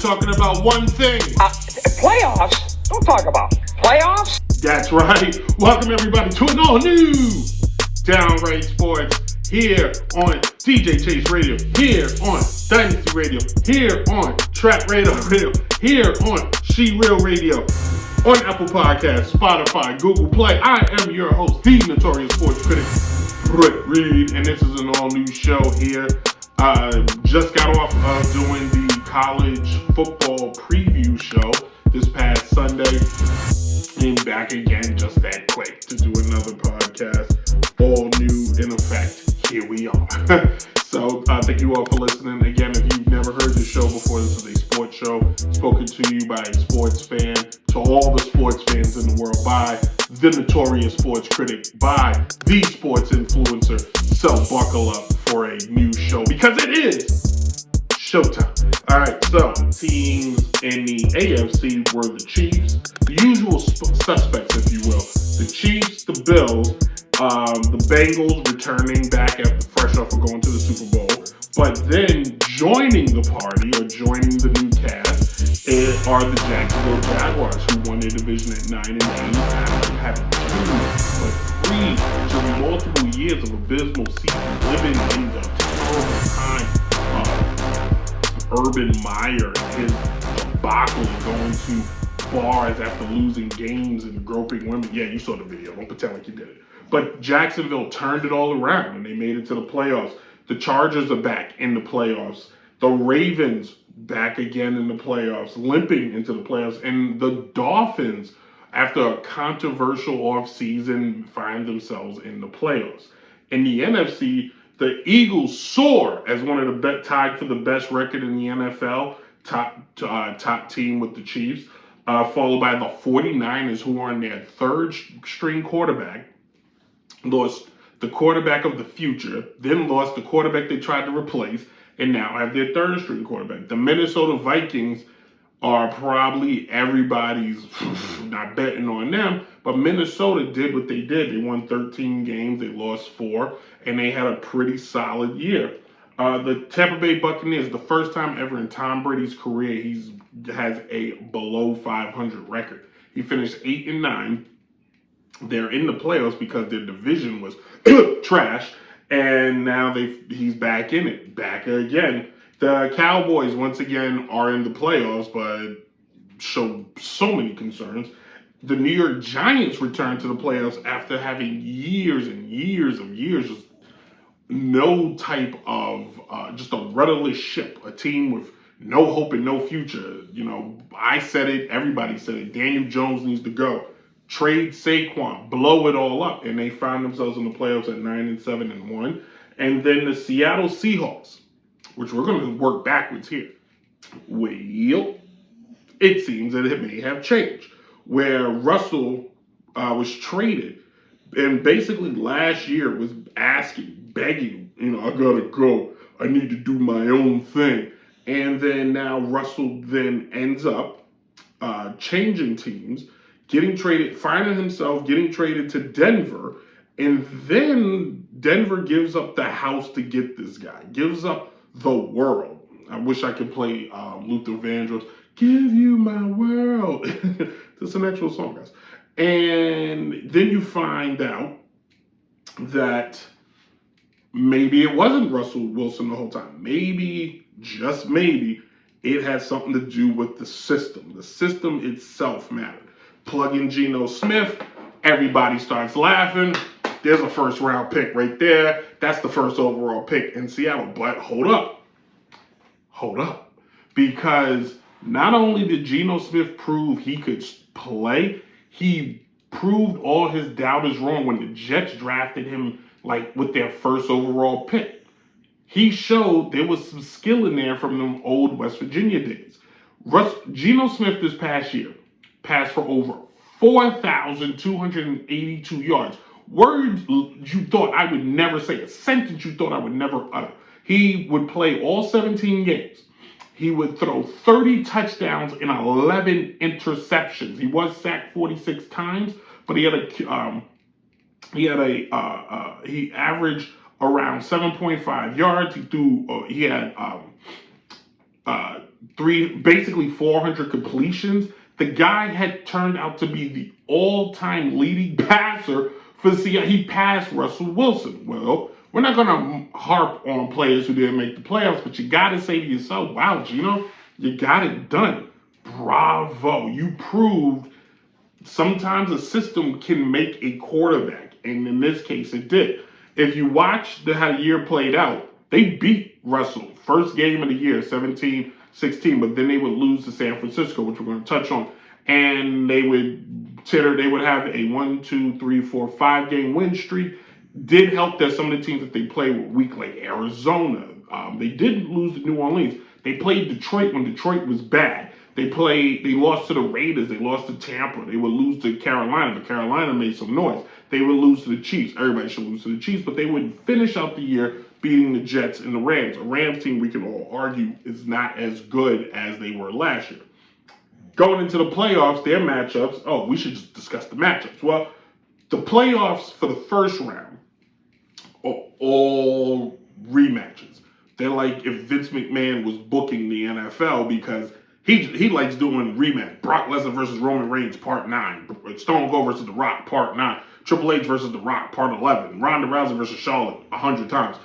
talking about one thing. Playoffs? Don't talk about playoffs. That's right. Welcome everybody to an all new Downright Sports here on DJ Chase Radio, here on Dynasty Radio, here on Trap Radio, here on She Real Radio, on Apple Podcasts, Spotify, Google Play. I am your host, the notorious sports critic, Rick Reed, and this is an all new show here. Just got off of doing the college football preview show this past Sunday, and back again just that quick to do another podcast, all new in effect. Here we are. So thank you all for listening. Again, if you've never heard this show before, this is a sports show spoken to you by a sports fan, to all the sports fans in the world, by the notorious sports critic, by the sports influencer. So buckle up for a new show because it is showtime. All right, so teams in the AFC were the Chiefs, the usual suspects, if you will. The Chiefs, the Bills, the Bengals returning back after fresh off of going to the Super Bowl. But then joining the party or joining the new cast are the Jacksonville Jaguars, who won their division at 9-8 after having 3 to multiple years of abysmal season, living in the terrible time of Urban Meyer and his debacle going to bars after losing games and groping women. Yeah, you saw the video. Don't pretend like you did it. But Jacksonville turned it all around and they made it to the playoffs. The Chargers are back in the playoffs. The Ravens back again in the playoffs, limping into the playoffs. And the Dolphins, after a controversial offseason, find themselves in the playoffs. In the NFC, the Eagles soar as one of the tied for the best record in the NFL, top team with the Chiefs, followed by the 49ers, who are on their third string quarterback. Lost the quarterback of the future, then lost the quarterback they tried to replace, and now have their third string quarterback. The Minnesota Vikings are probably everybody's not betting on them, but Minnesota did what they did. They won 13 games, they lost 4, and they had a pretty solid year. The Tampa Bay Buccaneers, the first time ever in Tom Brady's career, he has a below 500 record. He finished 8-9. They're in the playoffs because their division was trash, and now he's back in it, back again. The Cowboys, once again, are in the playoffs, but show so many concerns. The New York Giants return to the playoffs after having years and years of just no type of, just a rudderless ship, a team with no hope and no future. You know, I said it, everybody said it, Daniel Jones needs to go. Trade Saquon, blow it all up, and they found themselves in the playoffs at 9-7-1. And then the Seattle Seahawks, which we're going to work backwards here. Well, it seems that it may have changed, where Russell was traded, and basically last year was begging, I gotta go, I need to do my own thing. And then now Russell then ends up changing teams, finding himself getting traded to Denver, and then Denver gives up the house to get this guy, gives up the world. I wish I could play Luther Vandross, Give You My World. That's an actual song, guys. And then you find out that maybe it wasn't Russell Wilson the whole time. Maybe, just maybe, it had something to do with the system. The system itself mattered. Plug in Geno Smith, everybody starts laughing. There's a first round pick right there. That's the first overall pick in Seattle. But hold up. Because not only did Geno Smith prove he could play, he proved all his doubters wrong when the Jets drafted him with their first overall pick. He showed there was some skill in there from them old West Virginia days. Geno Smith this past year passed for over 4,282 yards. Words you thought I would never say, a sentence you thought I would never utter. He would play all 17 games. He would throw 30 touchdowns and 11 interceptions. He was sacked 46 times, but he averaged around 7.5 yards. He had basically 400 completions. The guy had turned out to be the all-time leading passer for Seattle. He passed Russell Wilson. Well, we're not going to harp on players who didn't make the playoffs, but you got to say to yourself, wow, Gino, you got it done. Bravo. You proved sometimes a system can make a quarterback, and in this case, it did. If you watch how the year played out, they beat Russell. First game of the year, 17-16, but then they would lose to San Francisco, which we're going to touch on. And they would have a 1, 2, 3, 4, 5 game win streak. Did help that some of the teams that they played were weak, like Arizona. They did lose to New Orleans. They played Detroit when Detroit was bad. They lost to the Raiders. They lost to Tampa. They would lose to Carolina, but Carolina made some noise. They would lose to the Chiefs. Everybody should lose to the Chiefs, but they would finish out the year beating the Jets and the Rams. A Rams team we can all argue is not as good as they were last year. Going into the playoffs, their matchups, we should just discuss the matchups. Well, the playoffs for the first round are all rematches. They're like if Vince McMahon was booking the NFL because he likes doing rematch. Brock Lesnar versus Roman Reigns, Part 9. Stone Cold versus The Rock, Part 9. Triple H versus The Rock, Part 11. Ronda Rousey versus Charlotte, 100 times.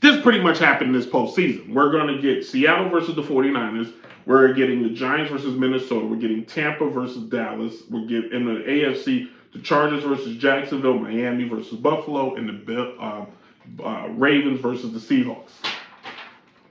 This pretty much happened this postseason. We're going to get Seattle versus the 49ers. We're getting the Giants versus Minnesota. We're getting Tampa versus Dallas. We're getting in the AFC, the Chargers versus Jacksonville, Miami versus Buffalo, and the Ravens versus the Seahawks.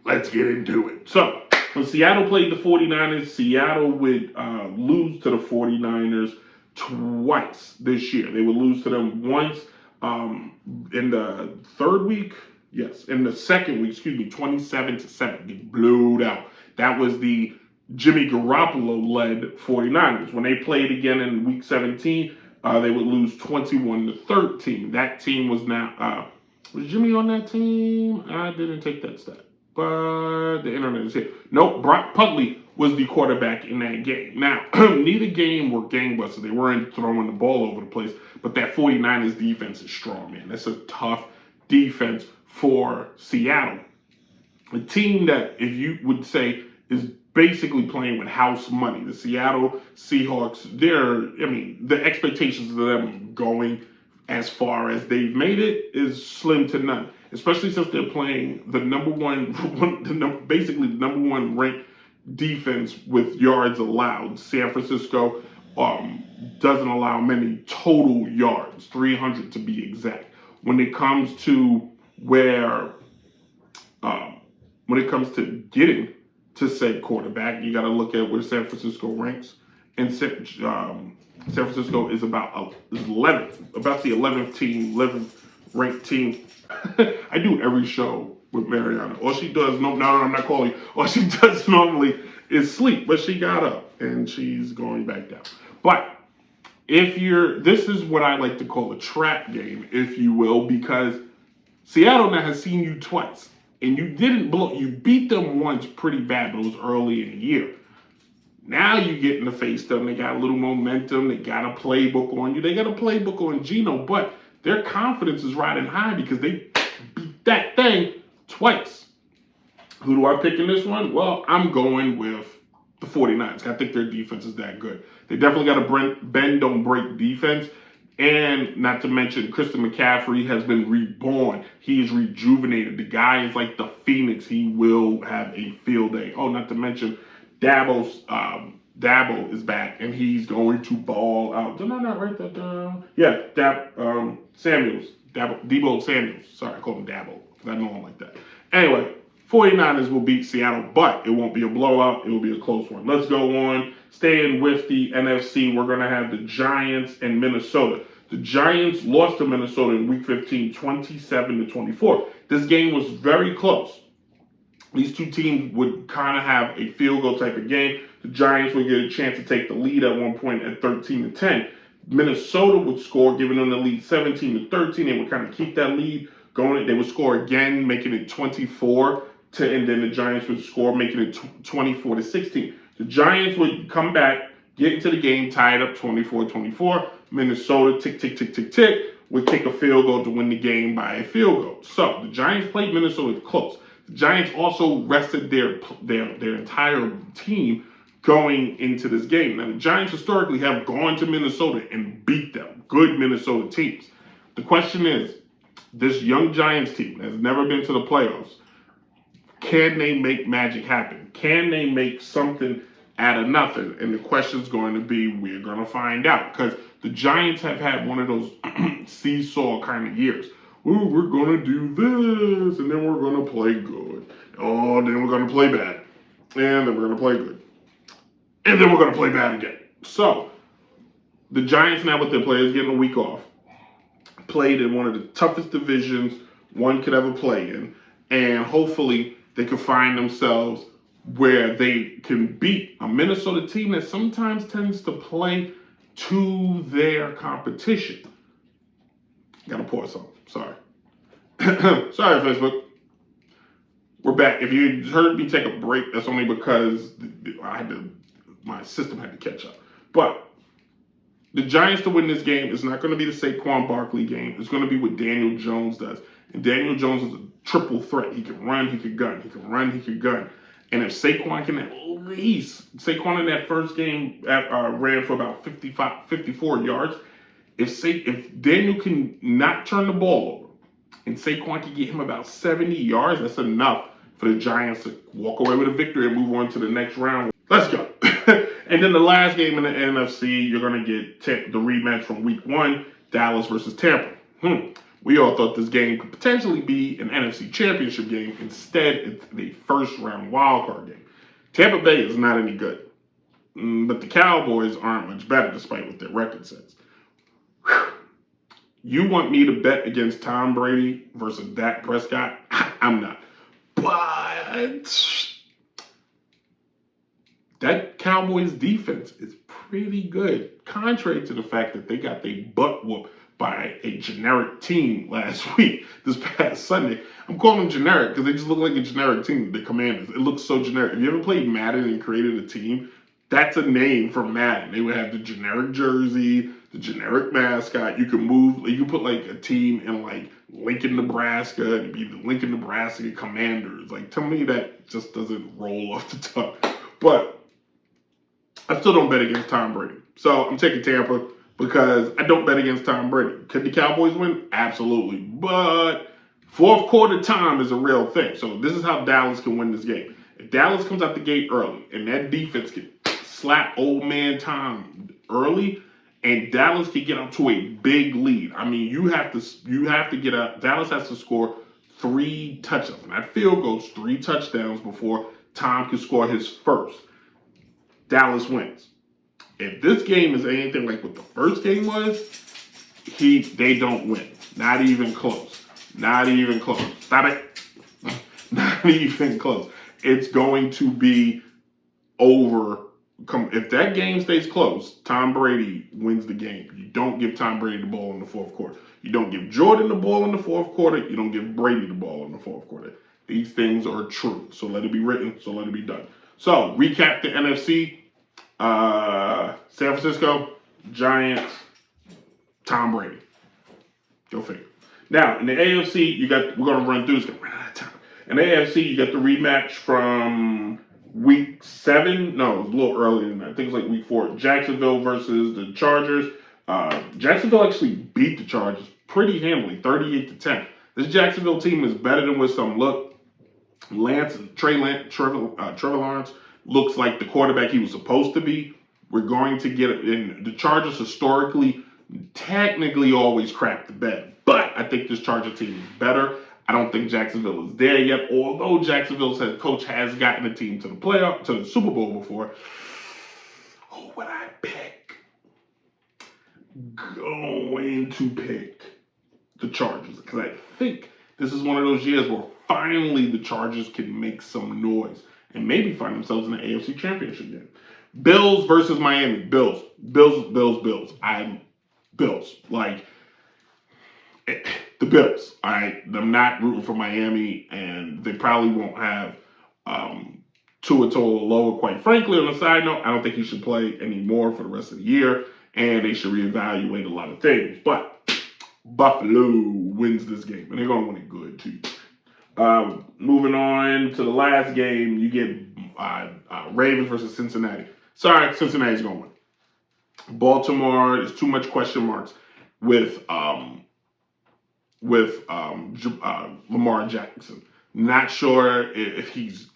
Let's get into it. So, when Seattle played the 49ers, Seattle would lose to the 49ers twice this year. They would lose to them once in the third week. Yes, in the second week, 27-7. They blew out. That was the Jimmy Garoppolo-led 49ers. When they played again in week 17, they would lose 21-13. That team was now, was Jimmy on that team? I didn't take that stat, but the internet is here. Nope, Brock Purdy was the quarterback in that game. Now, neither game were gangbusters. They weren't throwing the ball over the place, but that 49ers defense is strong, man. That's a tough defense for Seattle. A team that, if you would say, is basically playing with house money. The Seattle Seahawks, the expectations of them going as far as they've made it is slim to none, especially since they're playing the number one ranked defense with yards allowed. San Francisco doesn't allow many total yards, 300 to be exact. When it comes to getting to said quarterback, you got to look at where San Francisco ranks, and San Francisco is about 11th, about the 11th ranked team. I do every show with Mariana. All she does, no, I'm not calling. All she does normally is sleep, but she got up and she's going back down. But this is what I like to call a trap game, if you will, because Seattle now has seen you twice, and you didn't blow. You beat them once pretty bad, but it was early in the year. Now you get in the face them. They got a little momentum. They got a playbook on you. They got a playbook on Gino, but their confidence is riding high because they beat that thing twice. Who do I pick in this one? Well, I'm going with the 49ers. I think their defense is that good. They definitely got a bend, don't break defense. And not to mention, Christian McCaffrey has been reborn. He is rejuvenated. The guy is like the Phoenix. He will have a field day. Oh, not to mention, Dabo is back, and he's going to ball out. Did I not write that down? Yeah, Debo Samuels. Sorry, I call him Dabo, because I know him like that. Anyway, 49ers will beat Seattle, but it won't be a blowout. It will be a close one. Let's go on. Staying with the NFC, we're going to have the Giants and Minnesota. The Giants lost to Minnesota in Week 15, 27-24. This game was very close. These two teams would kind of have a field goal type of game. The Giants would get a chance to take the lead at one point at 13-10. Minnesota would score, giving them the lead 17-13. They would kind of keep that lead going. They would score again, making it 24. And then the Giants would score, making it 24-16. The Giants would come back, get into the game, tie it up 24-24. Minnesota, tick, would kick a field goal to win the game by a field goal. So the Giants played Minnesota close. The Giants also rested their entire team going into this game. Now, the Giants historically have gone to Minnesota and beat them, good Minnesota teams. The question is, this young Giants team has never been to the playoffs. Can they make magic happen? Can they make something out of nothing? And the question's going to be, we're going to find out. Because the Giants have had one of those seesaw kind of years. Ooh, we're going to do this, and then we're going to play good. Oh, then we're going to play bad. And then we're going to play good. And then we're going to play bad again. So, the Giants now with their players getting a week off, played in one of the toughest divisions one could ever play in. And hopefully they can find themselves where they can beat a Minnesota team that sometimes tends to play to their competition. Gotta pause something. Sorry. Sorry, Facebook. We're back. If you heard me take a break, that's only because my system had to catch up. But the Giants to win this game is not going to be the Saquon Barkley game. It's going to be what Daniel Jones does. And Daniel Jones is a triple threat. He can run, he can gun. He can run, he can gun. And if Saquon can at least, Saquon in that first game ran for about 54 yards. If Daniel can not turn the ball over and Saquon can get him about 70 yards, that's enough for the Giants to walk away with a victory and move on to the next round. Let's go. And then the last game in the NFC, you're going to get the rematch from week 1, Dallas versus Tampa. We all thought this game could potentially be an NFC championship game. Instead, it's the first round wildcard game. Tampa Bay is not any good. But the Cowboys aren't much better despite what their record says. You want me to bet against Tom Brady versus Dak Prescott? I'm not. But that Cowboys defense is pretty good, contrary to the fact that they got their butt whooped by a generic team last week, this past Sunday. I'm calling them generic because they just look like a generic team, the Commanders. It looks so generic. If you ever played Madden and created a team, that's a name for Madden. They would have the generic jersey, the generic mascot. You can put like a team in like Lincoln, Nebraska, and it'd be the Lincoln, Nebraska Commanders. Like, to me, that just doesn't roll off the tongue. But I still don't bet against Tom Brady. So I'm taking Tampa because I don't bet against Tom Brady. Could the Cowboys win? Absolutely. But fourth quarter time is a real thing. So this is how Dallas can win this game. If Dallas comes out the gate early and that defense can slap old man Tom early and Dallas can get up to a big lead. I mean, you have to get up. Dallas has to score 3 touchdowns. Not field goals, 3 touchdowns before Tom can score his first. Dallas wins. If this game is anything like what the first game was, they don't win. Not even close. Not even close. Stop it. Not even close. It's going to be over. If that game stays close, Tom Brady wins the game. You don't give Tom Brady the ball in the fourth quarter. You don't give Jordan the ball in the fourth quarter. You don't give Brady the ball in the fourth quarter. These things are true. So let it be written. So let it be done. So recap the NFC. San Francisco, Giants, Tom Brady. Go figure. Now, in the AFC, we're going to run through, it's going to run out of time. In the AFC, you got the rematch from week 7. No, it was a little earlier than that. I think it was like week 4. Jacksonville versus the Chargers. Jacksonville actually beat the Chargers pretty handily, 38-10. This Jacksonville team is better than what some look. Trevor Lawrence looks like the quarterback he was supposed to be. We're going to get it in. The Chargers historically, technically always crap the bed. But I think this Charger team is better. I don't think Jacksonville is there yet. Although Jacksonville's head coach has gotten a team to the playoff, to the Super Bowl before. Who would I pick? Going to pick the Chargers. Because I think this is one of those years where finally the Chargers can make some noise and maybe find themselves in the AFC Championship game. Bills versus Miami. Bills. I'm Bills. Like, the Bills. All right? I'm not rooting for Miami, and they probably won't have Tua, quite frankly. On a side note, I don't think he should play anymore for the rest of the year, and they should reevaluate a lot of things. But Buffalo wins this game, and they're going to win it good, too. Moving on to the last game, you get Ravens versus Cincinnati. Sorry, Cincinnati's going to win. Baltimore, there's too much question marks with Lamar Jackson. Not sure if he's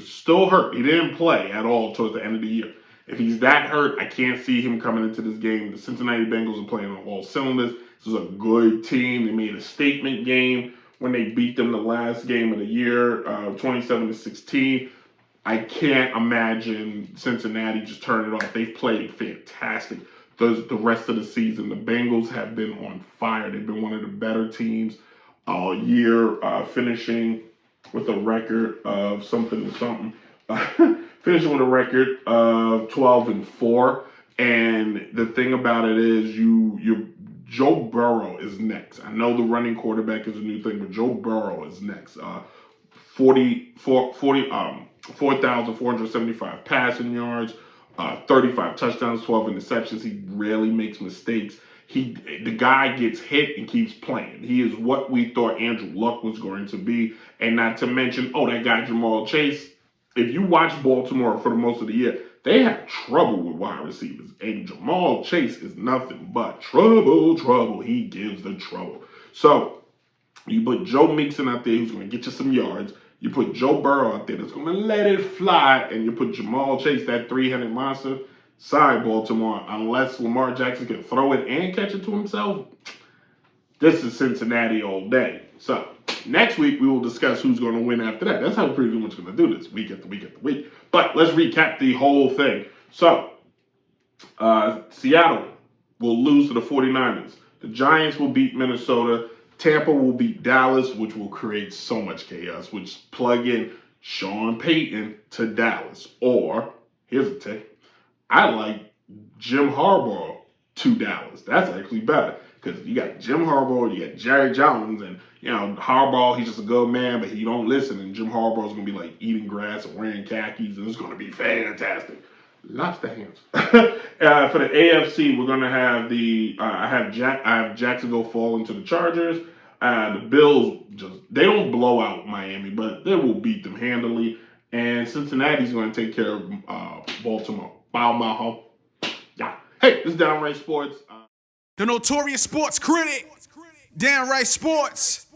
still hurt. He didn't play at all towards the end of the year. If he's that hurt, I can't see him coming into this game. The Cincinnati Bengals are playing on all cylinders. This is a good team. They made a statement game when they beat them the last game of the year, 27-16. I can't imagine Cincinnati just turning it off. They've played fantastic the rest of the season. The Bengals have been on fire. They've been one of the better teams all year, finishing with a record of something. Finishing with a record of 12-4. And the thing about it is Joe Burrow is next. I know the running quarterback is a new thing, but Joe Burrow is next. 4,475 passing yards, 35 touchdowns, 12 interceptions. He rarely makes mistakes. The guy gets hit and keeps playing. He is what we thought Andrew Luck was going to be. And not to mention, that guy Jamal Chase. If you watch Baltimore for the most of the year, they have trouble with wide receivers. And Jamal Chase is nothing but trouble. He gives the trouble. So you put Joe Mixon out there who's going to get you some yards. You put Joe Burrow out there that's going to let it fly. And you put Jamal Chase, that 300 monster. Sorry, Baltimore. Unless Lamar Jackson can throw it and catch it to himself, this is Cincinnati all day. So next week, we will discuss who's going to win after that. That's how we're pretty much going to do this week after week after week. But let's recap the whole thing. So, Seattle will lose to the 49ers. The Giants will beat Minnesota. Tampa will beat Dallas, which will create so much chaos, which plug in Sean Payton to Dallas. Or, here's a tip, I like Jim Harbaugh to Dallas. That's actually better. Because you got Jim Harbaugh, you got Jerry Jones, and, Harbaugh, he's just a good man, but he don't listen. And Jim Harbaugh's going to be like eating grass and wearing khakis, and it's going to be fantastic. Lobster hands. For the AFC, we're going to have I have Jacksonville falling to the Chargers. The Bills, they don't blow out Miami, but they will beat them handily. And Cincinnati's going to take care of Baltimore. Bow, my home. Yeah. Hey, this is Downright Sports. The notorious sports critic, Downright Sports.